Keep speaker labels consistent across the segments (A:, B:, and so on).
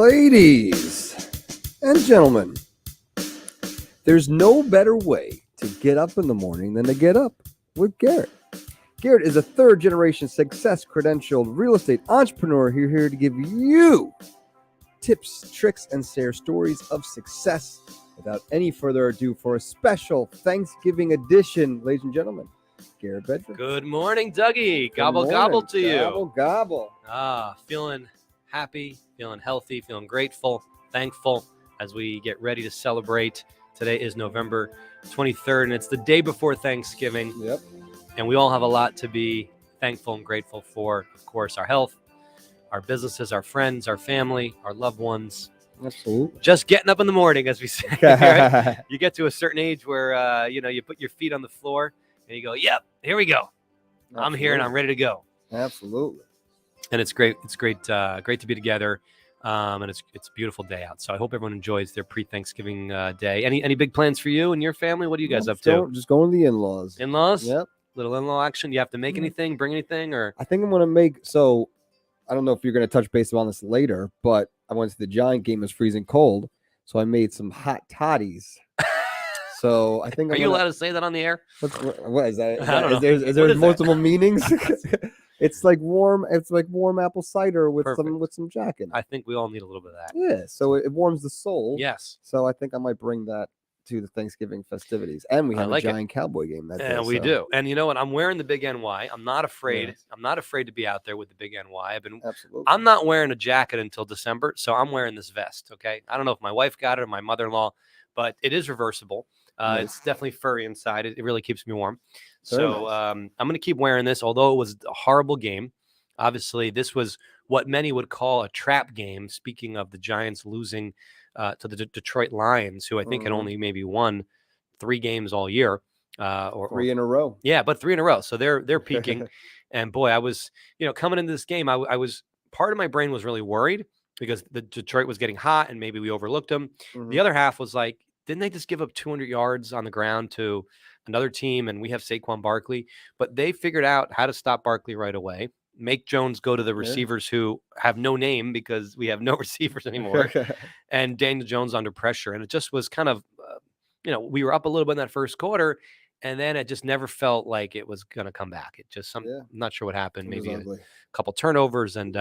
A: Ladies and gentlemen, there's no better way to get up in the morning than to get up with Garret. Garret is a third-generation success-credentialed real estate entrepreneur here to give you tips, tricks, and share stories of success. Without any further ado, for a special Thanksgiving edition, ladies and gentlemen, Garret Bedford.
B: Good morning, Dougie.
A: Good
B: Gobble,
A: morning.
B: gobble to you.
A: Gobble, gobble.
B: Feeling happy, feeling healthy, feeling grateful, thankful as we get ready to celebrate. Today is November 23rd, and it's the day before Thanksgiving.
A: Yep.
B: And we all have a lot to be thankful and grateful for. Of course, our health, our businesses, our friends, our family, our loved ones.
A: Absolutely.
B: Just getting up in the morning, as we say. Right? You get to a certain age where, you put your feet on the floor and you go, yep, here we go.
A: Absolutely.
B: I'm here and I'm ready to go.
A: Absolutely.
B: And it's great. It's great to be together. And it's a beautiful day out. So I hope everyone enjoys their pre-Thanksgiving day. Any big plans for you and your family? What are you guys up to?
A: Just going to the in-laws.
B: In-laws?
A: Yep.
B: Little in-law action. Do you have to make anything, bring anything, or?
A: I think I'm going to make, so I don't know if you're going to touch base on this later, but I went to the Giant game. It was freezing cold. So I made some hot totties. So I think
B: Are you allowed to say that on the air?
A: What is that?
B: I don't know.
A: Is there multiple meanings? It's like warm apple cider with some Jack in it.
B: I think we all need a little bit of that.
A: Yeah, so it warms the soul.
B: Yes.
A: So I think I might bring that to the Thanksgiving festivities. And we have a Giant Cowboy game that day.
B: Yeah, we do. And you know what? I'm wearing the big NY. I'm not afraid. Yeah. I'm not afraid to be out there with the big NY.
A: Absolutely.
B: I'm not wearing a jacket until December, so I'm wearing this vest, okay? I don't know if my wife got it or my mother-in-law, but it is reversible. Nice. It's definitely furry inside. It really keeps me warm. So I'm going to keep wearing this, although it was a horrible game. Obviously, this was what many would call a trap game. Speaking of the Giants losing to the Detroit Lions, who I think had only maybe won 3 games all year.
A: Or 3 in a row.
B: Yeah, but 3 in a row. So they're peaking. And boy, I was, coming into this game, I was, part of my brain was really worried because the Detroit was getting hot and maybe we overlooked them. The other half was like, didn't they just give up 200 yards on the ground to another team? And we have Saquon Barkley, but they figured out how to stop Barkley right away. Make Jones go to the receivers who have no name because we have no receivers anymore. And Daniel Jones under pressure. And it just was kind of, we were up a little bit in that first quarter, and then it just never felt like it was going to come back. It just, I'm not sure what happened. Maybe a couple turnovers, and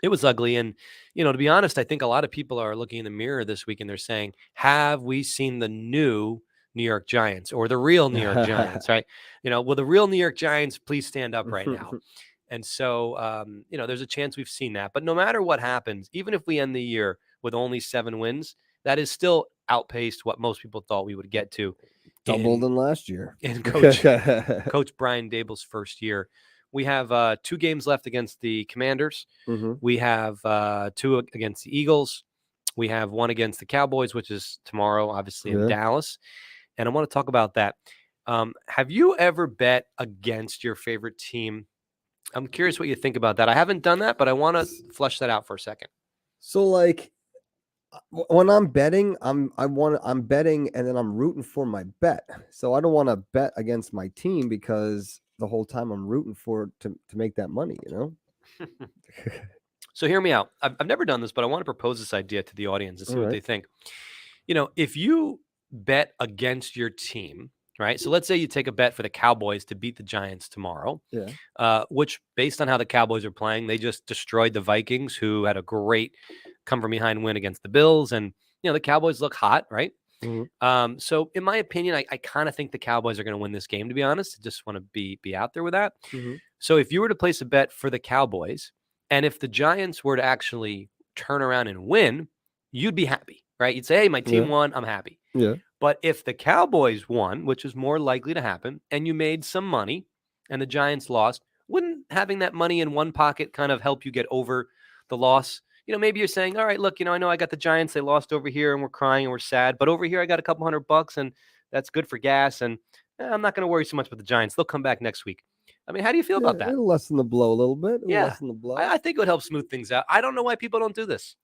B: it was ugly. And, to be honest, I think a lot of people are looking in the mirror this week and they're saying, have we seen the new New York Giants or the real New York Giants, right? Will the real New York Giants please stand up right now? And so, there's a chance we've seen that. But no matter what happens, even if we end the year with only 7 wins, that is still outpaced what most people thought we would get to.
A: Doubled than last year.
B: In Coach Brian Daboll's first year. We have 2 games left against the Commanders. We have 2 against the Eagles. We have 1 against the Cowboys, which is tomorrow, obviously, in Dallas. And I want to talk about that. Have you ever bet against your favorite team? I'm curious what you think about that. I haven't done that, but I want to flesh that out for a second.
A: So, like, when I'm betting, I'm betting and then I'm rooting for my bet. So I don't want to bet against my team because the whole time I'm rooting for to make that money,
B: So hear me out. I've never done this, but I want to propose this idea to the audience and see what they think. If you bet against your team, right? So let's say you take a bet for the Cowboys to beat the Giants tomorrow, which based on how the Cowboys are playing, they just destroyed the Vikings, who had a great come from behind win against the Bills. And, the Cowboys look hot, right? So in my opinion, I kind of think the Cowboys are going to win this game, to be honest. I just want to be out there with that. So if you were to place a bet for the Cowboys, and if the Giants were to actually turn around and win, you'd be happy, right? You'd say, hey, my team won, I'm happy. But if the Cowboys won, which is more likely to happen, and you made some money and the Giants lost, wouldn't having that money in one pocket kind of help you get over the loss? Maybe you're saying, all right, look, I know I got the Giants. They lost over here and we're crying and we're sad. But over here, I got a couple $100 and that's good for gas. And I'm not going to worry so much about the Giants. They'll come back next week. I mean, how do you feel about that?
A: It'll lessen the blow a little bit. Lessen the blow.
B: I think it would help smooth things out. I don't know why people don't do this.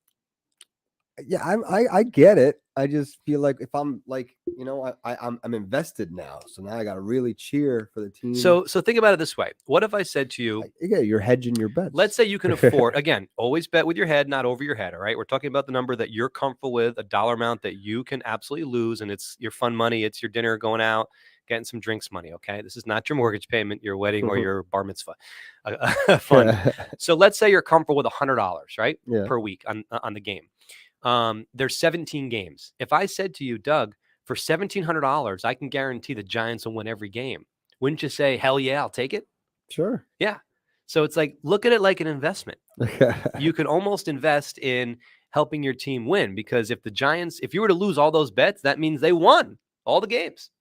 A: Yeah, I get it. I just feel like if I'm like you know, I'm invested now, so now I got to really cheer for the team.
B: So think about it this way. What if I said to you,
A: yeah, you're hedging your bets.
B: let's say you can afford, again, always bet with your head, not over your head. All right. We're talking about the number that you're comfortable with, a dollar amount that you can absolutely lose. And it's your fun money. It's your dinner going out, getting some drinks money. Okay. This is not your mortgage payment, your wedding, or your bar mitzvah fund. So let's say you're comfortable with $100, right?
A: Yeah.
B: Per week on the game. There's 17 games. If I said to you, Doug, for $1,700, I can guarantee the Giants will win every game. Wouldn't you say, hell yeah, I'll take it?
A: Sure.
B: Yeah. So it's like, look at it like an investment. You could almost invest in helping your team win, because if the Giants, if you were to lose all those bets, that means they won all the games.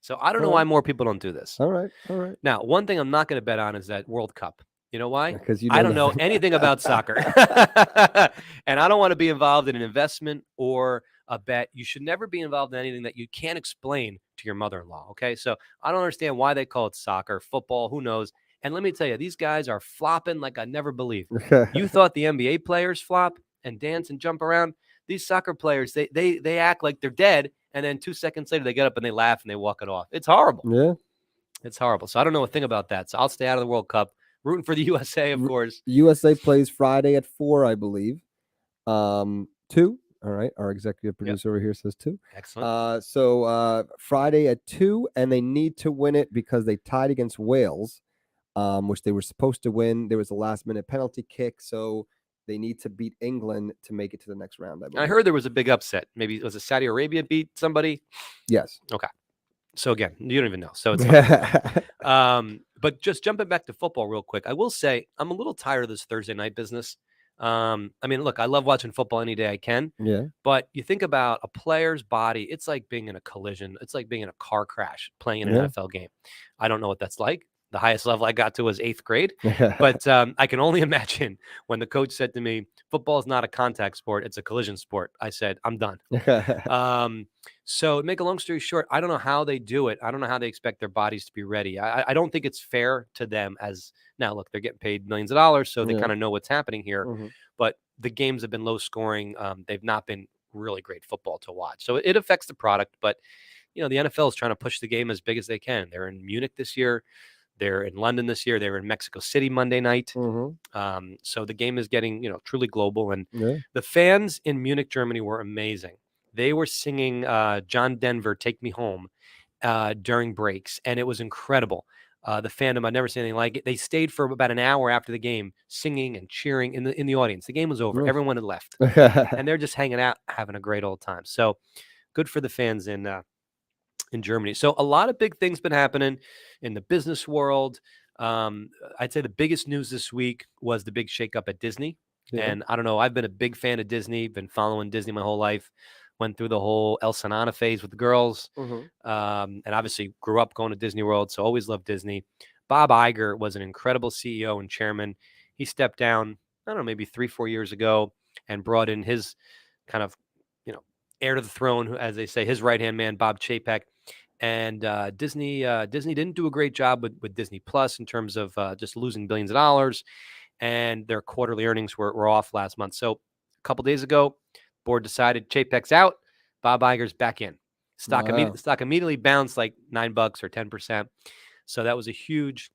B: So I don't know why more people don't do this.
A: All right. All right.
B: Now, one thing I'm not going to bet on is that World Cup. You know why?
A: Because
B: I don't know anything about soccer. And I don't want to be involved in an investment or a bet. You should never be involved in anything that you can't explain to your mother-in-law. Okay. So I don't understand why they call it soccer, football, who knows? And let me tell you, these guys are flopping like I never believed. You thought the NBA players flop and dance and jump around. These soccer players, they act like they're dead. And then 2 seconds later, they get up and they laugh and they walk it off. It's horrible.
A: Yeah.
B: It's horrible. So I don't know a thing about that. So I'll stay out of the World Cup. Rooting for the USA, of course.
A: USA plays Friday at 4, I believe. 2. All right. Our executive producer over here says 2.
B: Excellent.
A: So Friday at 2, and they need to win it because they tied against Wales, which they were supposed to win. There was a last-minute penalty kick, so they need to beat England to make it to the next round.
B: I heard there was a big upset. Maybe was it Saudi Arabia beat somebody?
A: Yes.
B: Okay. So again, you don't even know. So it's but just jumping back to football real quick, I will say I'm a little tired of this Thursday night business. I mean, look, I love watching football any day I can.
A: Yeah.
B: But you think about a player's body, it's like being in a collision. It's like being in a car crash playing in an NFL game. I don't know what that's like. The highest level I got to was 8th grade. But I can only imagine when the coach said to me, football is not a contact sport, it's a collision sport. I said, I'm done. So to make a long story short, I don't know how they do it. I don't know how they expect their bodies to be ready. I don't think it's fair to them as now, look, they're getting paid millions of dollars, so they kind of know what's happening here. But the games have been low scoring. They've not been really great football to watch. So it affects the product. But, you know, the NFL is trying to push the game as big as they can. They're in Munich this year. They're in London this year. They were in Mexico City Monday night. So the game is getting, you know, truly global. And the fans in Munich, Germany were amazing. They were singing John Denver, Take Me Home during breaks. And it was incredible. The fandom, I've never seen anything like it. They stayed for about an hour after the game, singing and cheering in the audience. The game was over. Everyone had left. And they're just hanging out, having a great old time. So good for the fans in Germany. So a lot of big things been happening in the business world. I'd say the biggest news this week was the big shakeup at Disney. And I don't know, I've been a big fan of Disney, been following Disney my whole life, went through the whole El Sanana phase with the girls, and obviously grew up going to Disney World, so always loved Disney. Bob Iger was an incredible CEO and chairman. He stepped down, I don't know, maybe 3-4 years ago and brought in his kind of, you know, heir to the throne, as they say, his right-hand man, Bob Chapek. And Disney didn't do a great job with Disney Plus in terms of just losing billions of dollars, and their quarterly earnings were off last month. So a couple days ago, board decided Chapek's out, Bob Iger's back in. Stock immediately bounced like $9 or 10%. So that was a huge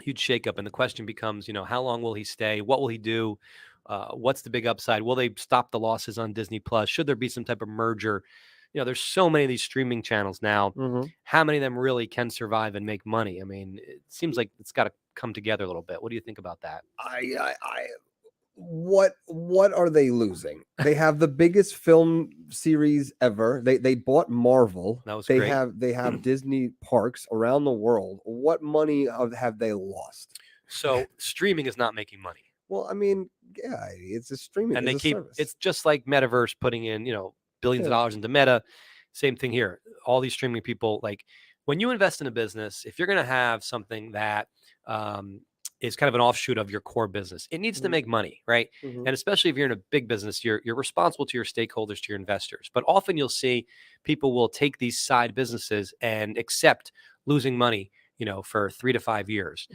B: shakeup. And the question becomes, you know, how long will he stay? What will he do? What's the big upside? Will they stop the losses on Disney Plus? Should there be some type of merger? You know, there's so many of these streaming channels now. How many of them really can survive and make money? I mean, it seems like it's got to come together a little bit. What do you think about that?
A: What are they losing? They have the biggest film series ever. They bought Marvel.
B: That was
A: great. They have Disney parks around the world. What money have they lost?
B: So streaming is not making money.
A: Well, I mean, yeah, it's a streaming,
B: and they keep
A: service.
B: It's just like Metaverse putting in, you know, billions of dollars into Meta. Same thing here. All these streaming people, like when you invest in a business, if you're going to have something that is kind of an offshoot of your core business, it needs to make money, right? And especially if you're in a big business, you're responsible to your stakeholders, to your investors. But often you'll see people will take these side businesses and accept losing money, you know, for 3 to 5 years.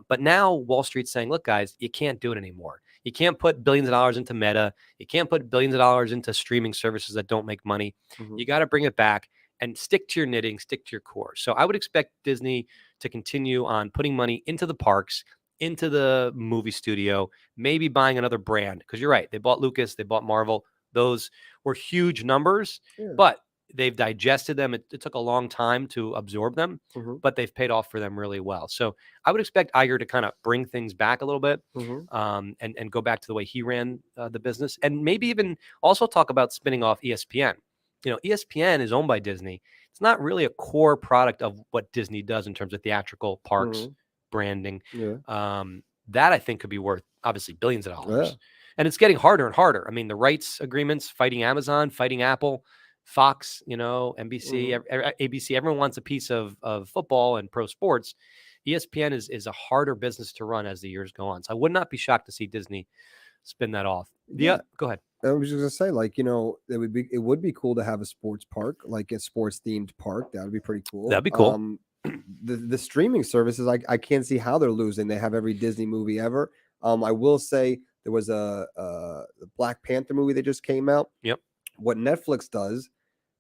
B: But now Wall Street's saying, look, guys, you can't do it anymore. You can't put billions of dollars into Meta. You can't put billions of dollars into streaming services that don't make money. You got to bring it back and stick to your knitting, stick to your core. So I would expect Disney to continue on putting money into the parks, into the movie studio, maybe buying another brand. Because you're right, they bought Lucas, they bought Marvel. Those were huge numbers, but they've digested them. It took a long time to absorb them, but they've paid off for them really well. So I would expect Iger to kind of bring things back a little bit, and go back to the way he ran the business, and maybe even also talk about spinning off ESPN. ESPN is owned by Disney. It's not really a core product of what Disney does in terms of theatrical parks, branding. That I think could be worth obviously billions of dollars. And it's getting harder and harder. I mean, the rights agreements, fighting Amazon, fighting Apple, Fox, NBC, ABC, everyone wants a piece of football and pro sports. ESPN is a harder business to run as the years go on. So I would not be shocked to see Disney spin that off. Go ahead.
A: I was just gonna say, it would be cool to have a sports park, like a sports themed park. That would be pretty cool.
B: That'd be cool.
A: The streaming services, I can't see how they're losing. They have every Disney movie ever. I will say there was a Black Panther movie that just came out.
B: Yep.
A: What Netflix does,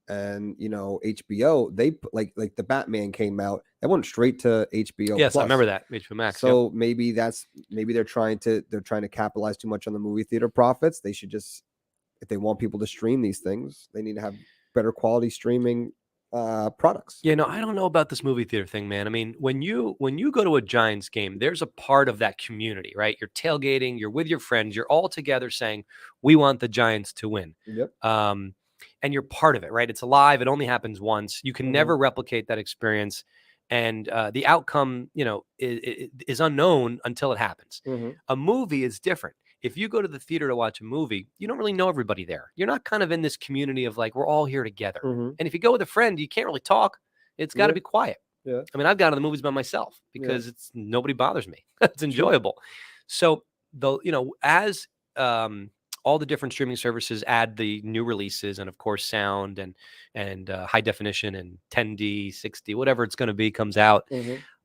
A: and HBO, they like the Batman came out, that went straight to HBO.
B: Yes,
A: Plus.
B: I remember that HBO Max.
A: So maybe they're trying to capitalize too much on the movie theater profits. They should just, if they want people to stream these things, they need to have better quality streaming products.
B: I don't know about this movie theater thing, man. I mean, when you go to a Giants game, there's a part of that community, right? You're tailgating, you're with your friends, you're all together saying, we want the Giants to win.
A: Yep.
B: And you're part of it, right? It's alive. It only happens once. You can never replicate that experience. And the outcome, is unknown until it happens. A movie is different. If you go to the theater to watch a movie, you don't really know everybody there. You're not kind of in this community of like, we're all here together. And if you go with a friend, you can't really talk. It's got to be quiet.
A: Yeah.
B: I mean, I've gone to the movies by myself because nobody bothers me. It's enjoyable. So as all the different streaming services add the new releases and of course sound and high definition and 10D, 60, whatever it's going to be comes out.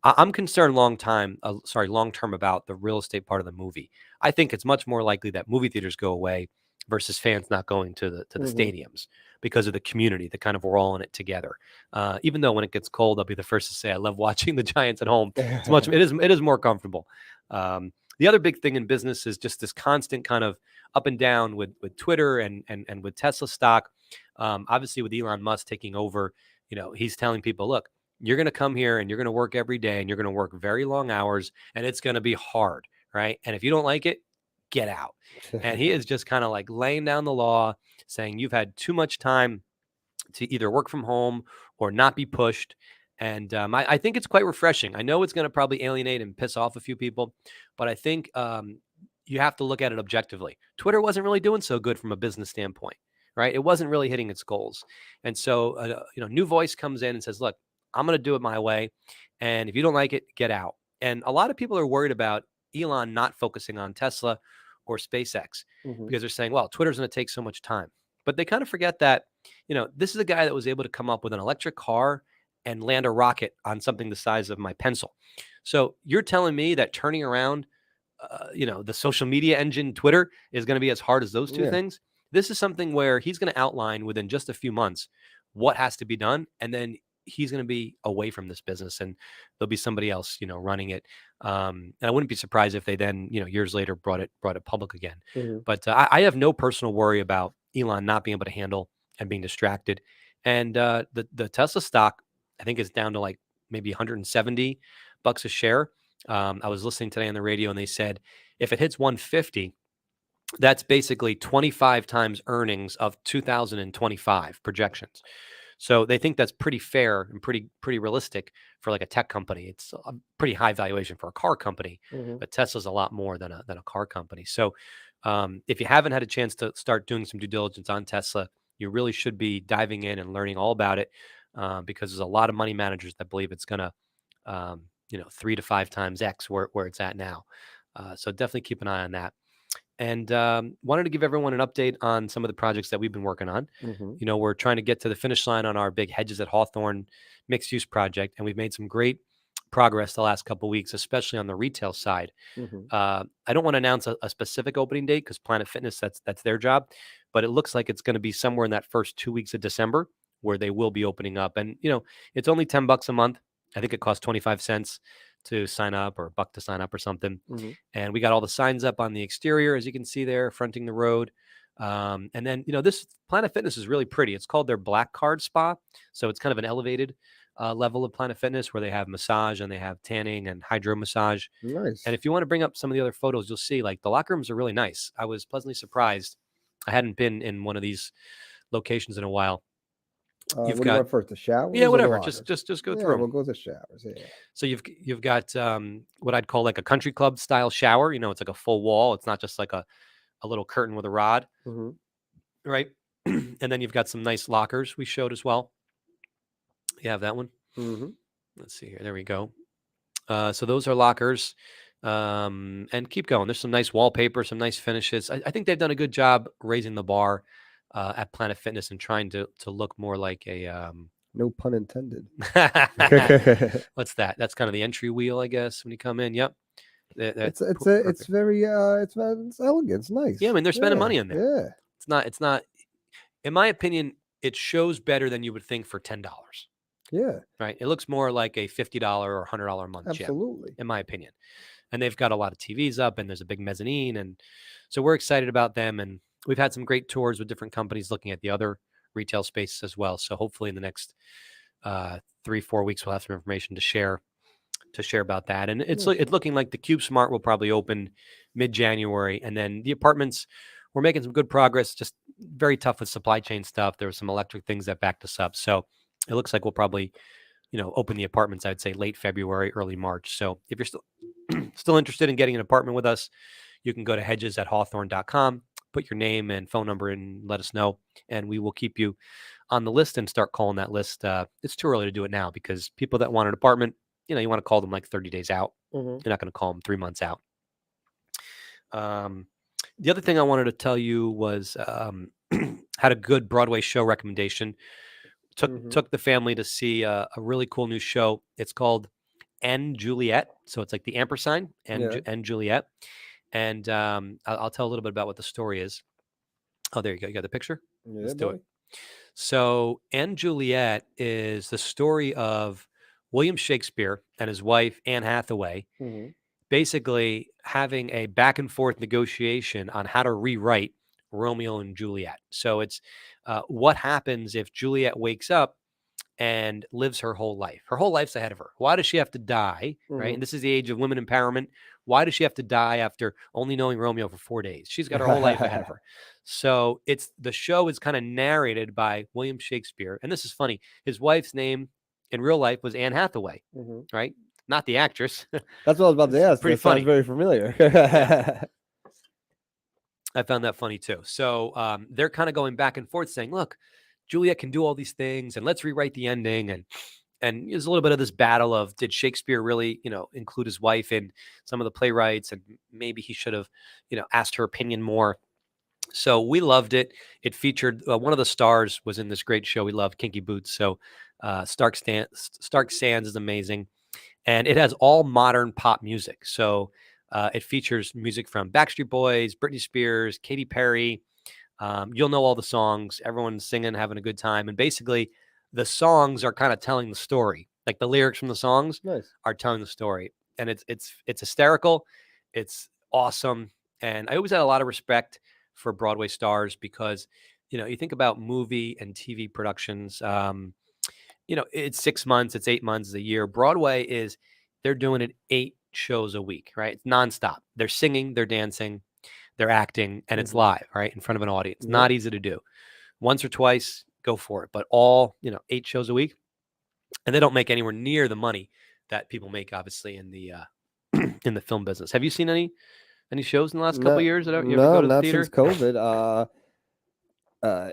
B: I'm concerned long term about the real estate part of the movie. I think it's much more likely that movie theaters go away versus fans not going to the stadiums because of the community, the kind of we're all in it together. Even though when it gets cold, I'll be the first to say I love watching the Giants at home. It is more comfortable. The other big thing in business is just this constant kind of up and down with Twitter and with Tesla stock. Obviously with Elon Musk taking over, he's telling people, look, you're going to come here and you're going to work every day and you're going to work very long hours and it's going to be hard, right? And if you don't like it, get out. And he is just kind of like laying down the law, saying you've had too much time to either work from home or not be pushed. And I think it's quite refreshing. I know it's going to probably alienate and piss off a few people, but I think you have to look at it objectively. Twitter wasn't really doing so good from a business standpoint, right? It wasn't really hitting its goals. And so, new voice comes in and says, look, I'm going to do it my way. And if you don't like it, get out. And a lot of people are worried about Elon not focusing on Tesla or SpaceX because they're saying, well, Twitter's going to take so much time. But they kind of forget that, this is a guy that was able to come up with an electric car and land a rocket on something the size of my pencil. So you're telling me that turning around, the social media engine, Twitter, is going to be as hard as those two things? This is something where he's going to outline within just a few months what has to be done. And then he's going to be away from this business and there'll be somebody else, running it. And I wouldn't be surprised if they then, years later brought it public again. But I have no personal worry about Elon not being able to handle and being distracted. And the Tesla stock, I think, is down to like maybe $170 a share. I was listening today on the radio and they said, if it hits 150, that's basically 25 times earnings of 2025 projections. So they think that's pretty fair and pretty realistic for like a tech company. It's a pretty high valuation for a car company, but Tesla's a lot more than a car company. So if you haven't had a chance to start doing some due diligence on Tesla, you really should be diving in and learning all about it because there's a lot of money managers that believe it's going to, 3 to 5 times X where it's at now. So definitely keep an eye on that. And wanted to give everyone an update on some of the projects that we've been working on. We're trying to get to the finish line on our big Hedges at Hawthorne mixed use project, and we've made some great progress the last couple of weeks, especially on the retail side. I don't want to announce a specific opening date because Planet Fitness, that's their job, but it looks like it's going to be somewhere in that first 2 weeks of December where they will be opening up. And it's only $10 a month. I think it costs 25 cents to sign up, or a buck to sign up or something. And we got all the signs up on the exterior, as you can see there, fronting the road. And then, this Planet Fitness is really pretty. It's called their Black Card Spa. So it's kind of an elevated level of Planet Fitness where they have massage and they have tanning and hydro massage.
A: Nice.
B: And if you want to bring up some of the other photos, you'll see like the locker rooms are really nice. I was pleasantly surprised. I hadn't been in one of these locations in a while.
A: What do you want first? The showers?
B: Yeah,
A: or the
B: whatever.
A: lockers?
B: Just go
A: Yeah,
B: through 'em.
A: we'll go to the showers. Yeah.
B: So you've got what I'd call like a country club style shower. It's like a full wall. It's not just like a little curtain with a rod, right? And then you've got some nice lockers we showed as well. You have that one. Let's see here. There we go. So those are lockers. And keep going. There's some nice wallpaper, some nice finishes. I think they've done a good job raising the bar at Planet Fitness and trying to look more like a
A: no pun intended.
B: What's that? That's kind of the entry wheel, I guess, when you come in. Yep.
A: It's very it's elegant. It's nice.
B: Yeah, I mean they're spending money in there.
A: Yeah.
B: It's not. In my opinion, it shows better than you would think for $10.
A: Yeah.
B: Right. It looks more like a $50 or $100 a month gym.
A: Absolutely.
B: In my opinion. And they've got a lot of TVs up, and there's a big mezzanine, and so we're excited about them. And we've had some great tours with different companies looking at the other retail spaces as well. So hopefully in the next 3-4 weeks, we'll have some information to share about that. And it's looking like the Cube Smart will probably open mid-January, and then the apartments, we're making some good progress. Just very tough with supply chain stuff. There were some electric things that backed us up, so it looks like we'll probably open the apartments, I'd say late February, early March. So if you're still interested in getting an apartment with us, you can go to hedges@hawthorne.com, put your name and phone number in, and let us know, and we will keep you on the list and start calling that list. It's too early to do it now because people that want an apartment, you want to call them like 30 days out. You're not going to call them 3 months out. The other thing I wanted to tell you was had a good Broadway show recommendation. Took the family to see a really cool new show. It's called and Juliet. So it's like the ampersand and Juliet. And I'll tell a little bit about what the story is. Oh, there you go. You got the picture?
A: Yeah,
B: Let's do it. So and Juliet is the story of William Shakespeare and his wife, Anne Hathaway, basically having a back and forth negotiation on how to rewrite Romeo and Juliet. So it's what happens if Juliet wakes up and lives her whole life. Her whole life's ahead of her. Why does she have to die? Right. And this is the age of women empowerment. Why does she have to die after only knowing Romeo for 4 days? She's got her whole life ahead of her. So the show is kind of narrated by William Shakespeare. And this is funny. His wife's name in real life was Anne Hathaway, right? Not the actress.
A: That's what I was about to ask.
B: Pretty
A: that
B: funny.
A: Sounds very familiar.
B: I found that funny too. So they're kind of going back and forth saying, look, Juliet can do all these things and let's rewrite the ending. And there's a little bit of this battle of, did Shakespeare really, include his wife in some of the playwrights? And maybe he should have, asked her opinion more. So we loved it. It featured one of the stars was in this great show we loved, Kinky Boots. So Stark Sands is amazing. And it has all modern pop music. So it features music from Backstreet Boys, Britney Spears, Katy Perry. You'll know all the songs. Everyone's singing, having a good time. And basically, the songs are kind of telling the story. Like the lyrics from the songs are telling the story. And it's hysterical. It's awesome. And I always had a lot of respect for Broadway stars because, you think about movie and TV productions. It's 6 months, it's 8 months, a year. Broadway they're doing it 8 shows a week, right? It's nonstop. They're singing, they're dancing, they're acting, and it's live, right? In front of an audience. Not easy to do. Once or twice, go for it. But all, 8 shows a week. And they don't make anywhere near the money that people make, obviously, in the in the film business. Have you seen any shows in the last couple of years? You ever go to the theater?
A: Since COVID.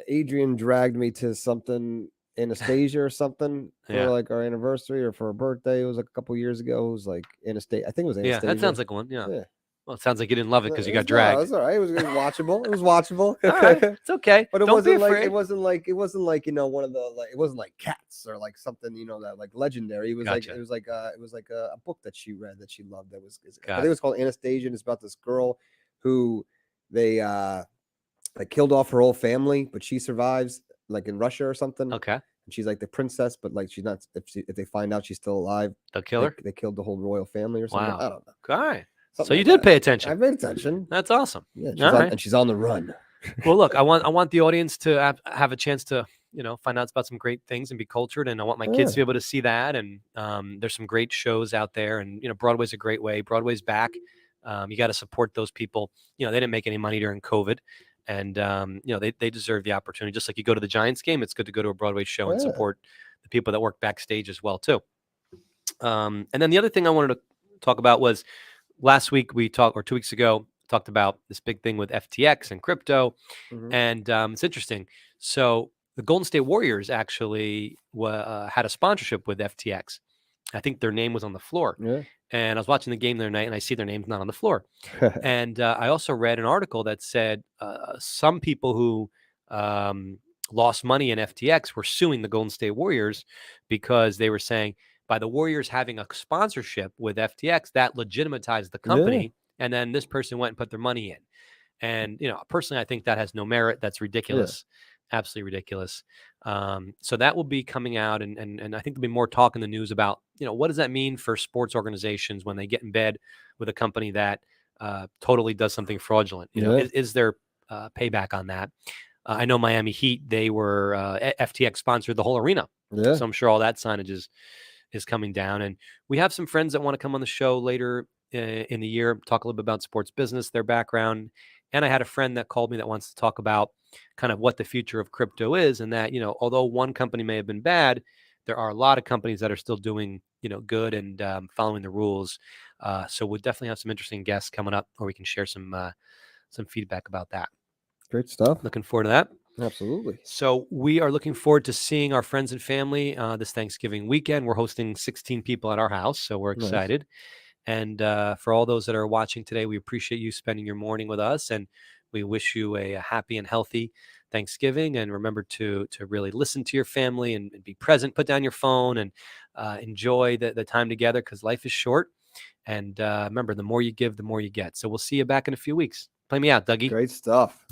A: Adrian dragged me to something, Anastasia or something, for like our anniversary or for a birthday. It was like a couple years ago. It was like Anastasia. I think it was Anastasia.
B: Yeah, that sounds like one. Yeah. Well, it sounds like you didn't love it because you got
A: It
B: dragged.
A: was all right. It was watchable. It was watchable.
B: All right, it's okay.
A: But it
B: Don't be
A: wasn't like
B: afraid.
A: it wasn't like one of the it wasn't like Cats or like something that like legendary. It was
B: Gotcha.
A: it was like a book that she read that she loved I think
B: Got
A: it was called Anastasia, and it's about this girl who they killed off her whole family, but she survives like in Russia or something.
B: Okay,
A: And she's like the princess, but like she's not. If they find out she's still alive,
B: they'll kill her.
A: they killed the whole royal family or something.
B: Wow.
A: I don't know.
B: All right. So
A: Something
B: you
A: like
B: did
A: that.
B: pay
A: I
B: attention.
A: paid attention.
B: That's awesome.
A: Yeah,
B: All right.
A: and she's on the run.
B: Well, look, I want the audience to have a chance to find out about some great things and be cultured, and I want my kids to be able to see that. And there's some great shows out there, and Broadway's a great way. Broadway's back. You got to support those people. They didn't make any money during COVID, and they deserve the opportunity. Just like you go to the Giants game, it's good to go to a Broadway show and support the people that work backstage as well too. And then the other thing I wanted to talk about was last week or 2 weeks ago, talked about this big thing with FTX and crypto. And it's interesting. So the Golden State Warriors actually had a sponsorship with FTX. I think their name was on the floor.
A: Yeah.
B: And I was watching the game the other night, and I see their name's not on the floor. And I also read an article that said some people who lost money in FTX were suing the Golden State Warriors because they were saying by the Warriors having a sponsorship with FTX, that legitimatized the company. And then this person went and put their money in. And, personally, I think that has no merit. That's ridiculous. Absolutely ridiculous. So that will be coming out. And I think there'll be more talk in the news about, what does that mean for sports organizations when they get in bed with a company that totally does something fraudulent? Is there payback on that? I know Miami Heat, they were FTX sponsored the whole arena. So I'm sure all that signage is coming down. And we have some friends that want to come on the show later in the year, talk a little bit about sports business, their background. And I had a friend that called me that wants to talk about kind of what the future of crypto is, and that, although one company may have been bad, there are a lot of companies that are still doing, good and following the rules. So we'll definitely have some interesting guests coming up, or we can share some feedback about that.
A: Great stuff.
B: Looking forward to that.
A: Absolutely.
B: So we are looking forward to seeing our friends and family this Thanksgiving weekend. We're hosting 16 people at our house, so we're excited. Nice. And for all those that are watching today, we appreciate you spending your morning with us, and we wish you a happy and healthy Thanksgiving. And remember to really listen to your family and be present. Put down your phone and enjoy the time together, because life is short. And remember, the more you give, the more you get. So we'll see you back in a few weeks. Play me out, Dougie.
A: Great stuff.